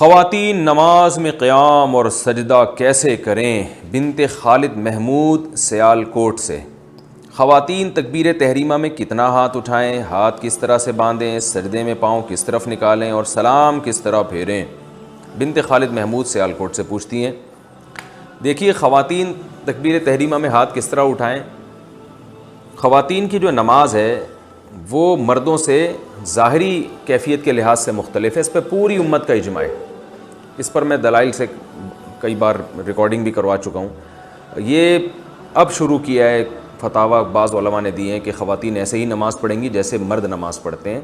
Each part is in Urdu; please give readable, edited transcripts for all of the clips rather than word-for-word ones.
خواتین نماز میں قیام اور سجدہ کیسے کریں؟ بنت خالد محمود سیالکوٹ سے۔ خواتین تکبیر تحریمہ میں کتنا ہاتھ اٹھائیں، ہاتھ کس طرح سے باندھیں، سجدے میں پاؤں کس طرف نکالیں اور سلام کس طرح پھیریں؟ بنت خالد محمود سیالکوٹ سے پوچھتی ہیں۔ دیکھیے، خواتین تکبیر تحریمہ میں ہاتھ کس طرح اٹھائیں۔ خواتین کی جو نماز ہے وہ مردوں سے ظاہری کیفیت کے لحاظ سے مختلف ہے، اس پہ پوری امت کا اجماع ہے۔ اس پر میں دلائل سے کئی بار ریکارڈنگ بھی کروا چکا ہوں۔ یہ اب شروع کیا ہے، فتاویٰ بعض علماء نے دی ہیں کہ خواتین ایسے ہی نماز پڑھیں گی جیسے مرد نماز پڑھتے ہیں،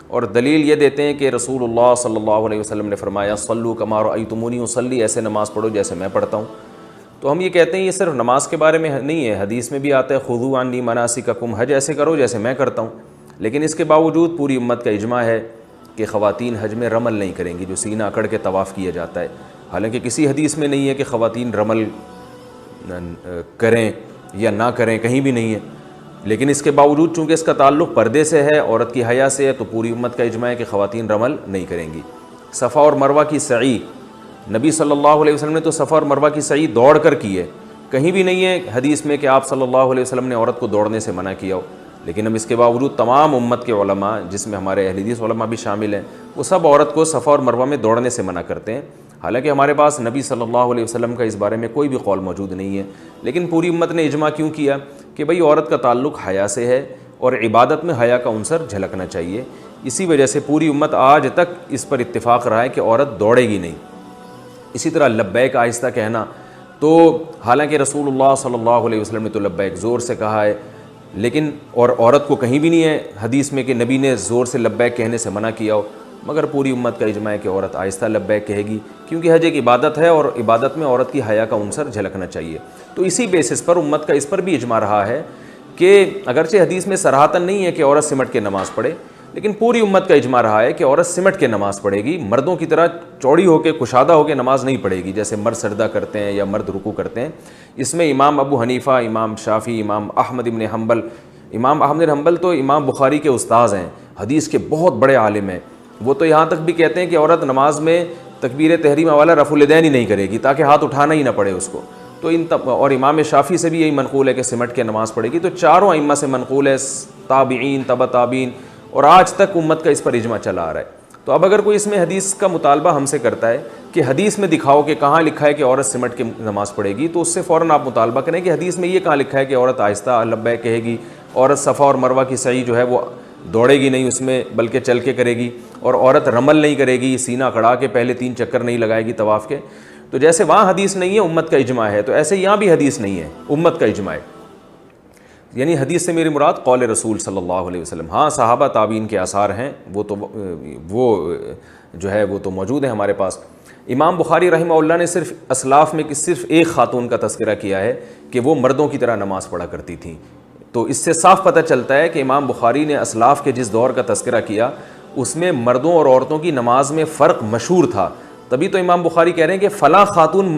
اور دلیل یہ دیتے ہیں کہ رسول اللہ صلی اللہ علیہ وسلم نے فرمایا صلوا کما رأیتمونی اصلی، ایسے نماز پڑھو جیسے میں پڑھتا ہوں۔ تو ہم یہ کہتے ہیں یہ صرف نماز کے بارے میں نہیں ہے، حدیث میں بھی آتا ہے خذوا عنی مناسککم، حج ایسے کرو جیسے میں کرتا ہوں۔ لیکن اس کے باوجود پوری امت کا اجماع ہے کہ خواتین حج میں رمل نہیں کریں گی، جو سینہ اکڑ کے طواف کیا جاتا ہے۔ حالانکہ کسی حدیث میں نہیں ہے کہ خواتین رمل کریں یا نہ کریں، کہیں بھی نہیں ہے، لیکن اس کے باوجود چونکہ اس کا تعلق پردے سے ہے، عورت کی حیا سے ہے، تو پوری امت کا اجماع ہے کہ خواتین رمل نہیں کریں گی۔ صفا اور مروہ کی سعی، نبی صلی اللہ علیہ وسلم نے تو صفا اور مروہ کی سعی دوڑ کر کی ہے، کہیں بھی نہیں ہے حدیث میں کہ آپ صلی اللہ علیہ وسلم نے عورت کو دوڑنے سے منع کیا ہو۔ لیکن اب اس کے باوجود تمام امت کے علماء، جس میں ہمارے اہل حدیث علماء بھی شامل ہیں، وہ سب عورت کو صفا اور مروہ میں دوڑنے سے منع کرتے ہیں۔ حالانکہ ہمارے پاس نبی صلی اللہ علیہ وسلم کا اس بارے میں کوئی بھی قول موجود نہیں ہے، لیکن پوری امت نے اجماع کیوں کیا کہ بھئی عورت کا تعلق حیا سے ہے اور عبادت میں حیا کا عنصر جھلکنا چاہیے۔ اسی وجہ سے پوری امت آج تک اس پر اتفاق رہا ہے کہ عورت دوڑے گی نہیں۔ اسی طرح لبیک آہستہ کہنا، تو حالانکہ رسول اللہ صلی اللہ علیہ وسلم نے تو لبیک زور سے کہا ہے، لیکن اور عورت کو کہیں بھی نہیں ہے حدیث میں کہ نبی نے زور سے لبیک کہنے سے منع کیا ہو، مگر پوری امت کا اجماع ہے کہ عورت آہستہ لبیک کہے گی، کیونکہ حج ایک عبادت ہے اور عبادت میں عورت کی حیا کا عنصر جھلکنا چاہیے۔ تو اسی بیسس پر امت کا اس پر بھی اجماع رہا ہے کہ اگرچہ حدیث میں صراحتاً نہیں ہے کہ عورت سمٹ کے نماز پڑھے، لیکن پوری امت کا اجماع رہا ہے کہ عورت سمٹ کے نماز پڑھے گی، مردوں کی طرح چوڑی ہو کے کشادہ ہو کے نماز نہیں پڑھے گی جیسے مرد سجدہ کرتے ہیں یا مرد رکوع کرتے ہیں۔ اس میں امام ابو حنیفہ، امام شافعی، امام احمد بن حنبل، امام احمد بن حنبل تو امام بخاری کے استاذ ہیں، حدیث کے بہت بڑے عالم ہیں، وہ تو یہاں تک بھی کہتے ہیں کہ عورت نماز میں تکبیر تحریمہ والا رفع الیدین ہی نہیں کرے گی تاکہ ہاتھ اٹھانا ہی نہ پڑے اس کو۔ تو اور امام شافعی سے بھی یہی منقول ہے کہ سمٹ کے نماز پڑھے گی۔ تو چاروں ائمہ سے منقول ہے، تابعین، تبع تابعین، اور آج تک امت کا اس پر اجماع چلا آ رہا ہے۔ تو اب اگر کوئی اس میں حدیث کا مطالبہ ہم سے کرتا ہے کہ حدیث میں دکھاؤ کہ کہاں لکھا ہے کہ عورت سمٹ کے نماز پڑھے گی، تو اس سے فوراً آپ مطالبہ کریں کہ حدیث میں یہ کہاں لکھا ہے کہ عورت آہستہ لبیک کہے گی، عورت صفا اور مروہ کی سعی جو ہے وہ دوڑے گی نہیں اس میں بلکہ چل کے کرے گی، اور عورت رمل نہیں کرے گی، سینہ کھڑا کے پہلے 3 چکر نہیں لگائے گی طواف کے۔ تو جیسے وہاں حدیث نہیں ہے امت کا اجماع ہے، تو ایسے یہاں بھی حدیث نہیں ہے امت کا اجماع ہے۔ یعنی حدیث سے میری مراد قول رسول صلی اللہ علیہ وسلم۔ ہاں صحابہ تابعین کے آثار ہیں، وہ جو ہے وہ تو موجود ہیں ہمارے پاس۔ امام بخاری رحمہ اللہ نے صرف اسلاف میں صرف ایک خاتون کا تذکرہ کیا ہے کہ وہ مردوں کی طرح نماز پڑھا کرتی تھیں، تو اس سے صاف پتہ چلتا ہے کہ امام بخاری نے اسلاف کے جس دور کا تذکرہ کیا اس میں مردوں اور عورتوں کی نماز میں فرق مشہور تھا، تبھی تو امام بخاری کہہ رہے ہیں کہ فلاں خاتون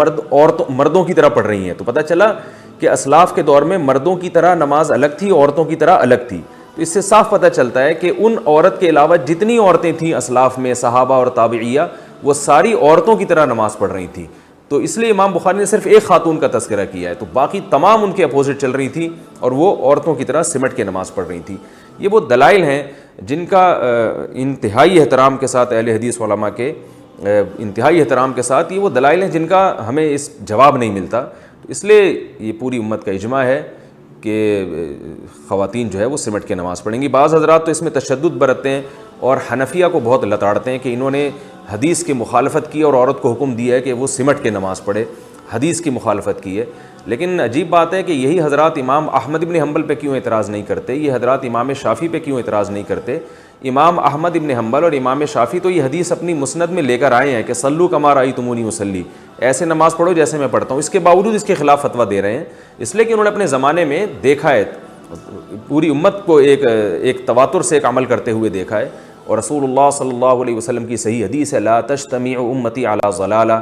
مردوں کی طرح پڑھ رہی ہیں۔ تو پتہ چلا کہ اسلاف کے دور میں مردوں کی طرح نماز الگ تھی، عورتوں کی طرح الگ تھی۔ تو اس سے صاف پتہ چلتا ہے کہ ان عورت کے علاوہ جتنی عورتیں تھیں اسلاف میں، صحابہ اور تابعیہ، وہ ساری عورتوں کی طرح نماز پڑھ رہی تھیں۔ تو اس لیے امام بخاری نے صرف ایک خاتون کا تذکرہ کیا ہے، تو باقی تمام ان کے اپوزٹ چل رہی تھی اور وہ عورتوں کی طرح سمٹ کے نماز پڑھ رہی تھی۔ یہ وہ دلائل ہیں جن کا انتہائی احترام کے ساتھ اہل حدیث علماء کے انتہائی احترام کے ساتھ یہ وہ دلائل ہیں جن کا ہمیں اس جواب نہیں ملتا۔ تو اس لیے یہ پوری امت کا اجماع ہے کہ خواتین جو ہے وہ سمٹ کے نماز پڑھیں گی۔ بعض حضرات تو اس میں تشدد برتتے ہیں اور حنفیہ کو بہت لتاڑتے ہیں کہ انہوں نے حدیث کی مخالفت کی اور عورت کو حکم دیا ہے کہ وہ سمٹ کے نماز پڑھے، حدیث کی مخالفت کی ہے۔ لیکن عجیب بات ہے کہ یہی حضرات امام احمد بن حنبل پہ کیوں اعتراض نہیں کرتے، یہ حضرات امام شافعی پہ کیوں اعتراض نہیں کرتے؟ امام احمد بن حنبل اور امام شافعی تو یہ حدیث اپنی مسند میں لے کر آئے ہیں کہ صلوا کما رأیتمونی اصلی، ایسے نماز پڑھو جیسے میں پڑھتا ہوں، اس کے باوجود اس کے خلاف فتویٰ دے رہے ہیں، اس لیے کہ انہوں نے اپنے زمانے میں دیکھا ہے، پوری امت کو ایک تواتر سے ایک عمل کرتے ہوئے دیکھا ہے، اور رسول اللہ صلی اللہ علیہ وسلم کی صحیح حدیث ہے لا تجتمع امتی علی ضلالہ،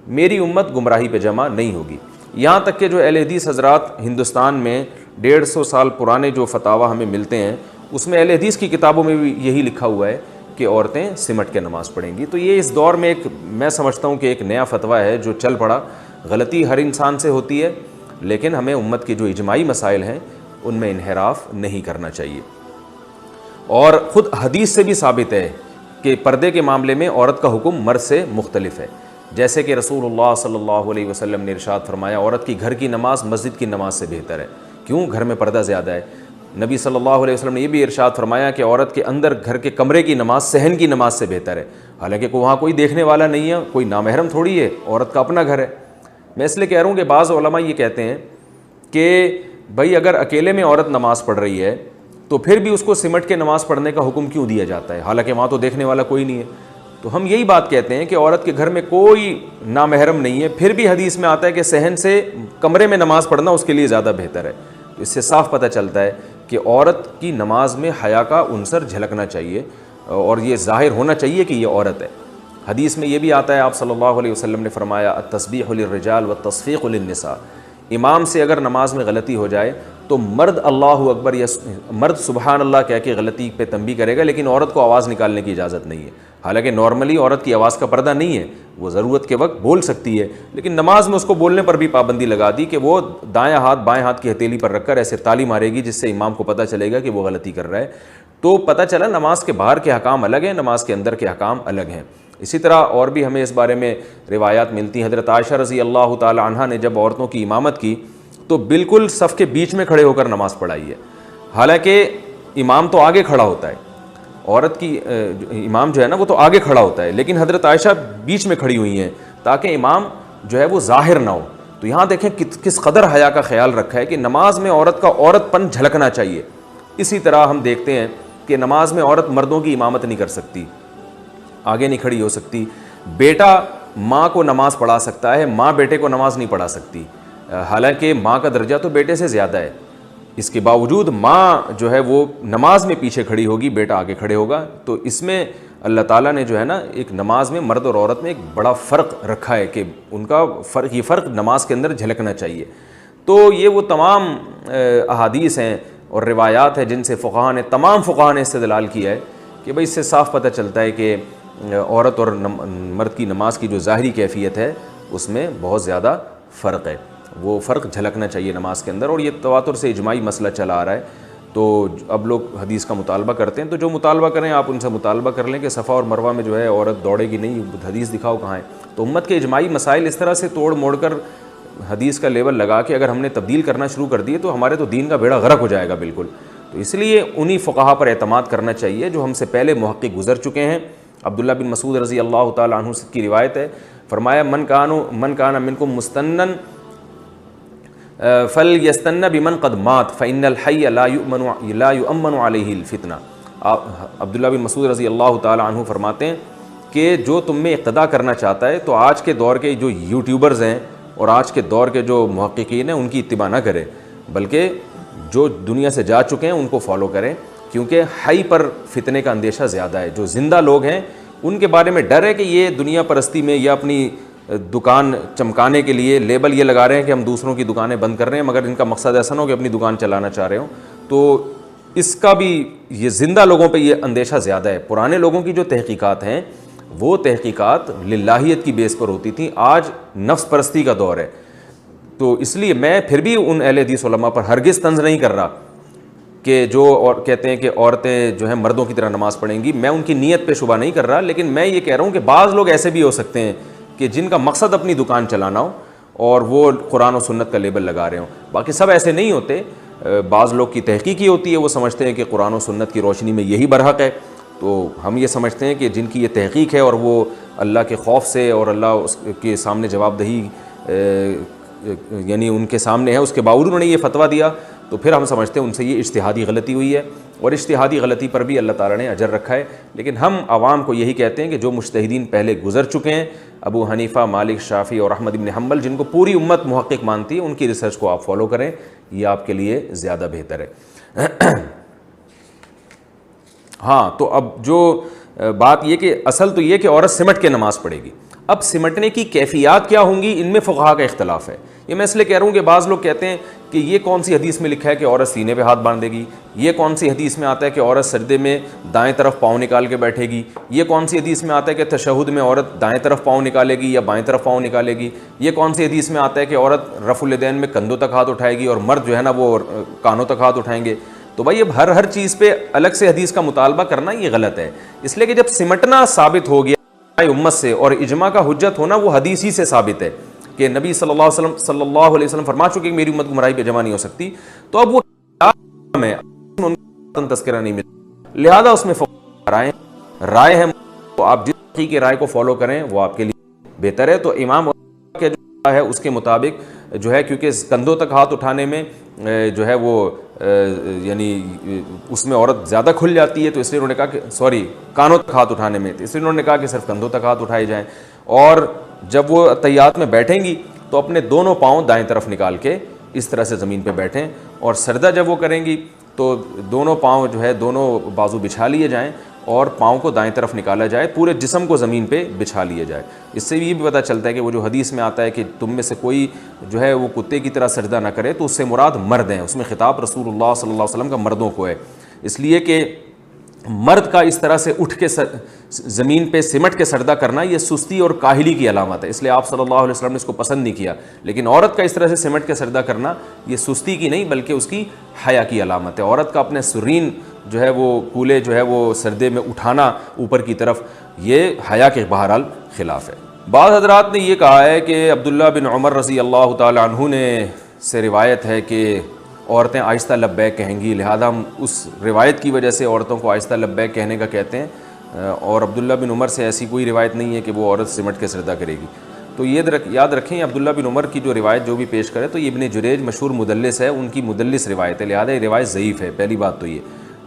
میری امت گمراہی پہ جمع نہیں ہوگی۔ یہاں تک کہ جو اہل حدیث حضرات ہندوستان میں 150 سال پرانے جو فتاویٰ ہمیں ملتے ہیں اس میں اہل حدیث کی کتابوں میں بھی یہی لکھا ہوا ہے کہ عورتیں سمٹ کے نماز پڑھیں گی۔ تو یہ اس دور میں ایک میں سمجھتا ہوں کہ ایک نیا فتویٰ ہے جو چل پڑا۔ غلطی ہر انسان سے ہوتی ہے، لیکن ہمیں امت کے جو اجماعی مسائل ہیں ان میں انحراف نہیں کرنا چاہیے۔ اور خود حدیث سے بھی ثابت ہے کہ پردے کے معاملے میں عورت کا حکم مرد سے مختلف ہے، جیسے کہ رسول اللہ صلی اللہ علیہ وسلم نے ارشاد فرمایا عورت کی گھر کی نماز مسجد کی نماز سے بہتر ہے۔ کیوں؟ گھر میں پردہ زیادہ ہے۔ نبی صلی اللہ علیہ وسلم نے یہ بھی ارشاد فرمایا کہ عورت کے اندر گھر کے کمرے کی نماز صحن کی نماز سے بہتر ہے، حالانکہ وہاں کوئی دیکھنے والا نہیں ہے، کوئی نامحرم تھوڑی ہے، عورت کا اپنا گھر ہے۔ میں اس لیے کہہ رہا ہوں کہ بعض علماء یہ کہتے ہیں کہ بھائی اگر اکیلے میں عورت نماز پڑھ رہی ہے تو پھر بھی اس کو سمٹ کے نماز پڑھنے کا حکم کیوں دیا جاتا ہے، حالانکہ وہاں تو دیکھنے والا کوئی نہیں ہے۔ تو ہم یہی بات کہتے ہیں کہ عورت کے گھر میں کوئی نامحرم نہیں ہے، پھر بھی حدیث میں آتا ہے کہ صحن سے کمرے میں نماز پڑھنا اس کے لیے زیادہ بہتر ہے۔ تو اس سے صاف پتہ چلتا ہے کہ عورت کی نماز میں حیا کا عنصر جھلکنا چاہیے اور یہ ظاہر ہونا چاہیے کہ یہ عورت ہے۔ حدیث میں یہ بھی آتا ہے، آپ صلی اللہ علیہ وسلم نے فرمایا التسبیح للرجال والتصفیق للنساء، امام سے اگر نماز میں غلطی ہو جائے تو مرد اللہ اکبر یا مرد سبحان اللہ کہہ کے غلطی پہ تنبیہ کرے گا، لیکن عورت کو آواز نکالنے کی اجازت نہیں ہے۔ حالانکہ نارملی عورت کی آواز کا پردہ نہیں ہے، وہ ضرورت کے وقت بول سکتی ہے، لیکن نماز میں اس کو بولنے پر بھی پابندی لگا دی کہ وہ دائیں ہاتھ بائیں ہاتھ کی ہتھیلی پر رکھ کر ایسے تالی مارے گی جس سے امام کو پتہ چلے گا کہ وہ غلطی کر رہا ہے۔ تو پتہ چلا نماز کے باہر کے احکام الگ ہیں، نماز کے اندر کے احکام الگ ہیں۔ اسی طرح اور بھی ہمیں اس بارے میں روایات ملتی ہیں۔ حضرت عائشہ رضی اللہ تعالی عنہا نے جب عورتوں کی امامت کی تو بالکل صف کے بیچ میں کھڑے ہو کر نماز پڑھائی ہے، حالانکہ امام تو آگے کھڑا ہوتا ہے، عورت کی امام جو ہے نا وہ تو آگے کھڑا ہوتا ہے، لیکن حضرت عائشہ بیچ میں کھڑی ہوئی ہیں تاکہ امام جو ہے وہ ظاہر نہ ہو۔ تو یہاں دیکھیں کس قدر حیا کا خیال رکھا ہے کہ نماز میں عورت کا عورت پن جھلکنا چاہیے۔ اسی طرح ہم دیکھتے ہیں کہ نماز میں عورت مردوں کی امامت نہیں کر سکتی، آگے نہیں کھڑی ہو سکتی۔ بیٹا ماں کو نماز پڑھا سکتا ہے، ماں بیٹے کو نماز نہیں پڑھا سکتی، حالانکہ ماں کا درجہ تو بیٹے سے زیادہ ہے۔ اس کے باوجود ماں جو ہے وہ نماز میں پیچھے کھڑی ہوگی، بیٹا آگے کھڑے ہوگا۔ تو اس میں اللہ تعالیٰ نے جو ہے نا ایک نماز میں مرد اور عورت میں ایک بڑا فرق رکھا ہے کہ ان کا فرق، یہ فرق نماز کے اندر جھلکنا چاہیے۔ تو یہ وہ تمام احادیث ہیں اور روایات ہیں جن سے تمام فقہاء نے استدلال کیا ہے کہ بھئی اس سے صاف پتہ چلتا ہے کہ عورت اور مرد کی نماز کی جو ظاہری کیفیت ہے اس میں بہت زیادہ فرق ہے، وہ فرق جھلکنا چاہیے نماز کے اندر۔ اور یہ تواتر سے اجماعی مسئلہ چلا آ رہا ہے، تو اب لوگ حدیث کا مطالبہ کرتے ہیں، تو جو مطالبہ کریں آپ ان سے مطالبہ کر لیں کہ صفا اور مروہ میں جو ہے عورت دوڑے گی نہیں، حدیث دکھاؤ کہاں ہے۔ تو امت کے اجماعی مسائل اس طرح سے توڑ موڑ کر حدیث کا لیبل لگا کے اگر ہم نے تبدیل کرنا شروع کر دیے تو ہمارے تو دین کا بیڑا غرق ہو جائے گا بالکل۔ تو اس لیے انہی فقہاء پر اعتماد کرنا چاہیے جو ہم سے پہلے محقق گزر چکے ہیں۔ عبداللہ بن مسعود رضی اللہ تعالیٰ عنہ کی روایت ہے، فرمایا من کان منکم مستنن فلیستن بمن قد مات فإن الحی لا یؤمن علیہ الفتنہ۔ عبداللہ بن مسعود رضی اللہ تعالیٰ عنہ فرماتے ہیں کہ جو تم میں اقتدا کرنا چاہتا ہے تو آج کے دور کے جو یوٹیوبرز ہیں اور آج کے دور کے جو محققین ہیں ان کی اتباع نہ کرے، بلکہ جو دنیا سے جا چکے ہیں ان کو فالو کریں، کیونکہ حی پر فتنے کا اندیشہ زیادہ ہے۔ جو زندہ لوگ ہیں ان کے بارے میں ڈر ہے کہ یہ دنیا پرستی میں یا اپنی دکان چمکانے کے لیے لیبل یہ لگا رہے ہیں کہ ہم دوسروں کی دکانیں بند کر رہے ہیں، مگر ان کا مقصد ایسا نہ ہو کہ اپنی دکان چلانا چاہ رہے ہوں۔ تو اس کا بھی یہ زندہ لوگوں پہ یہ اندیشہ زیادہ ہے۔ پرانے لوگوں کی جو تحقیقات ہیں وہ تحقیقات للہیت کی بیس پر ہوتی تھیں، آج نفس پرستی کا دور ہے۔ تو اس لیے میں پھر بھی ان اہل حدیث علماء پر ہرگز طنز نہیں کر رہا کہ جو اور کہتے ہیں کہ عورتیں جو ہیں مردوں کی طرح نماز پڑھیں گی، میں ان کی نیت پہ شبہ نہیں کر رہا، لیکن میں یہ کہہ رہا ہوں کہ بعض لوگ ایسے بھی ہو سکتے ہیں کہ جن کا مقصد اپنی دکان چلانا ہو اور وہ قرآن و سنت کا لیبل لگا رہے ہوں، باقی سب ایسے نہیں ہوتے۔ بعض لوگ کی تحقیق ہی ہوتی ہے، وہ سمجھتے ہیں کہ قرآن و سنت کی روشنی میں یہی برحق ہے، تو ہم یہ سمجھتے ہیں کہ جن کی یہ تحقیق ہے اور وہ اللہ کے خوف سے اور اللہ اس کے سامنے جواب دہی یعنی ان کے سامنے ہے، اس کے باوجود انہوں نے یہ فتویٰ دیا، تو پھر ہم سمجھتے ہیں ان سے یہ اجتہادی غلطی ہوئی ہے، اور اجتہادی غلطی پر بھی اللہ تعالیٰ نے اجر رکھا ہے۔ لیکن ہم عوام کو یہی کہتے ہیں کہ جو مجتہدین پہلے گزر چکے ہیں، ابو حنیفہ، مالک، شافعی اور احمد بن حنبل، جن کو پوری امت محقق مانتی ہے، ان کی ریسرچ کو آپ فالو کریں، یہ آپ کے لیے زیادہ بہتر ہے۔ ہاں، تو اب جو بات یہ کہ اصل تو یہ کہ عورت سمٹ کے نماز پڑھے گی۔ اب سمٹنے کی کیفیات کیا ہوں گی، ان میں فقہاء کا اختلاف ہے یہ میں اس لیے کہہ رہا ہوں کہ بعض لوگ کہتے ہیں کہ یہ کون سی حدیث میں لکھا ہے کہ عورت سینے پہ ہاتھ باندھے گی، یہ کون سی حدیث میں آتا ہے کہ عورت سجدے میں دائیں طرف پاؤں نکال کے بیٹھے گی، یہ کون سی حدیث میں آتا ہے کہ تشہد میں عورت دائیں طرف پاؤں نکالے گی یا بائیں طرف پاؤں نکالے گی، یہ کون سی حدیث میں آتا ہے کہ عورت رفع الیدین میں کندھوں تک ہاتھ اٹھائے گی اور مرد جو ہے نا وہ کانوں تک ہاتھ اٹھائیں گے۔ تو بھائی اب ہر چیز پہ الگ سے حدیث کا مطالبہ کرنا یہ غلط ہے، اس لیے کہ جب سمٹنا ثابت ہو گیا امت سے اور اجماع کا حجت ہونا وہ حدیث ہی سے ثابت ہے کہ نبی صلی اللہ علیہ وسلم فرما چکے کہ میری امت گمراہی پہ جمع نہیں ہو سکتی، تو اب وہ میں تذکرہ نہیں ملتا، لہذا اس میں رائے ہے، تو آپ جس کی رائے کو فالو کریں وہ آپ کے لیے بہتر ہے۔ تو امام کے جو ہے اس کے مطابق جو ہے، کیونکہ کندھوں تک ہاتھ اٹھانے میں جو ہے وہ یعنی اس میں عورت زیادہ کھل جاتی ہے، تو اس لیے انہوں نے کہا کہ کانوں تک ہاتھ اٹھانے میں، تو اس لیے انہوں نے کہا کہ صرف کندھوں تک ہاتھ اٹھائے جائیں، اور جب وہ تحیات میں بیٹھیں گی تو اپنے دونوں پاؤں دائیں طرف نکال کے اس طرح سے زمین پہ بیٹھیں، اور سجدہ جب وہ کریں گی تو دونوں پاؤں جو ہے دونوں بازو بچھا لیے جائیں اور پاؤں کو دائیں طرف نکالا جائے، پورے جسم کو زمین پہ بچھا لیے جائے۔ اس سے یہ بھی پتہ چلتا ہے کہ وہ جو حدیث میں آتا ہے کہ تم میں سے کوئی جو ہے وہ کتے کی طرح سجدہ نہ کرے، تو اس سے مراد مرد ہیں، اس میں خطاب رسول اللہ صلی اللہ علیہ وسلم کا مردوں کو ہے، اس لیے کہ مرد کا اس طرح سے اٹھ کے زمین پہ سمٹ کے سجدہ کرنا یہ سستی اور کاہلی کی علامت ہے، اس لیے آپ صلی اللہ علیہ وسلم نے اس کو پسند نہیں کیا، لیکن عورت کا اس طرح سے سمٹ کے سجدہ کرنا یہ سستی کی نہیں بلکہ اس کی حیا کی علامت ہے۔ عورت کا اپنے سرین جو ہے وہ کولے جو ہے وہ سردے میں اٹھانا اوپر کی طرف، یہ حیا کے بہرحال خلاف ہے۔ بعض حضرات نے یہ کہا ہے کہ عبداللہ بن عمر رضی اللہ تعالی عنہ نے سے روایت ہے کہ عورتیں آہستہ لبیک کہیں گی، لہذا ہم اس روایت کی وجہ سے عورتوں کو آہستہ لبیک کہنے کا کہتے ہیں، اور عبداللہ بن عمر سے ایسی کوئی روایت نہیں ہے کہ وہ عورت سمٹ کے سجدہ کرے گی۔ تو یہ یاد رکھیں عبداللہ بن عمر کی جو روایت جو بھی پیش کرے تو یہ ابن جریج مشہور مدلس ہے، ان کی مدلس روایت ہے، لہذا یہ روایت ضعیف ہے، پہلی بات تو یہ۔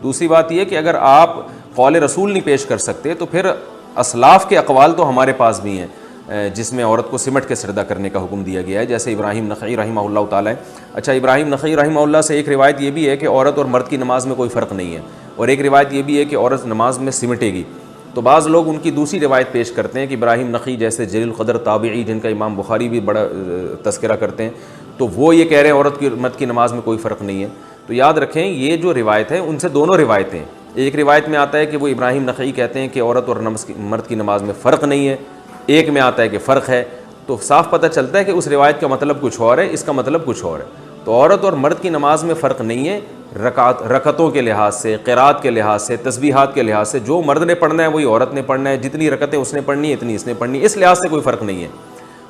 دوسری بات یہ کہ اگر آپ قول رسول نہیں پیش کر سکتے تو پھر اسلاف کے اقوال تو ہمارے پاس بھی ہیں جس میں عورت کو سمٹ کے سجدہ کرنے کا حکم دیا گیا ہے، جیسے ابراہیم نخعی رحمہ اللہ تعالیٰ۔ اچھا، ابراہیم نخعی رحمہ اللہ سے ایک روایت یہ بھی ہے کہ عورت اور مرد کی نماز میں کوئی فرق نہیں ہے، اور ایک روایت یہ بھی ہے کہ عورت نماز میں سمٹے گی۔ تو بعض لوگ ان کی دوسری روایت پیش کرتے ہیں کہ ابراہیم نخعی جیسے جلیل القدر تابعی جن کا امام بخاری بھی بڑا تذکرہ کرتے ہیں، تو وہ یہ کہہ رہے ہیں عورت کی مرد کی نماز میں کوئی فرق نہیں ہے۔ تو یاد رکھیں یہ جو روایت ہے ان سے دونوں روایتیں، ایک روایت میں آتا ہے کہ وہ ابراہیم نخعی کہتے ہیں کہ عورت اور مرد کی نماز میں فرق نہیں ہے، ایک میں آتا ہے کہ فرق ہے، تو صاف پتہ چلتا ہے کہ اس روایت کا مطلب کچھ اور ہے، اس کا مطلب کچھ اور ہے۔ تو عورت اور مرد کی نماز میں فرق نہیں ہے، رکعتوں کے لحاظ سے، قرات کے لحاظ سے، تسبیحات کے لحاظ سے، جو مرد نے پڑھنا ہے وہی عورت نے پڑھنا ہے، جتنی رکعتیں اس نے پڑھنی ہے اتنی اس نے پڑھنی ہے، اس لحاظ سے کوئی فرق نہیں ہے۔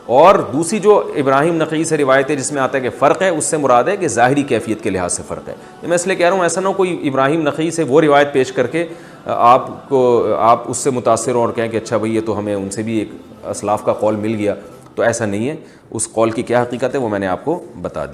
اور دوسری جو ابراہیم نخعی سے روایت ہے جس میں آتا ہے کہ فرق ہے، اس سے مراد ہے کہ ظاہری کیفیت کے لحاظ سے فرق ہے۔ میں اس لیے کہہ رہا ہوں ایسا نہ ہو کوئی ابراہیم نخعی سے وہ روایت پیش کر کے آپ اس سے متاثر ہوں اور کہیں کہ اچھا بھئی یہ تو ہمیں ان سے بھی ایک اسلاف کا قول مل گیا، تو ایسا نہیں ہے، اس قول کی کیا حقیقت ہے وہ میں نے آپ کو بتا دی۔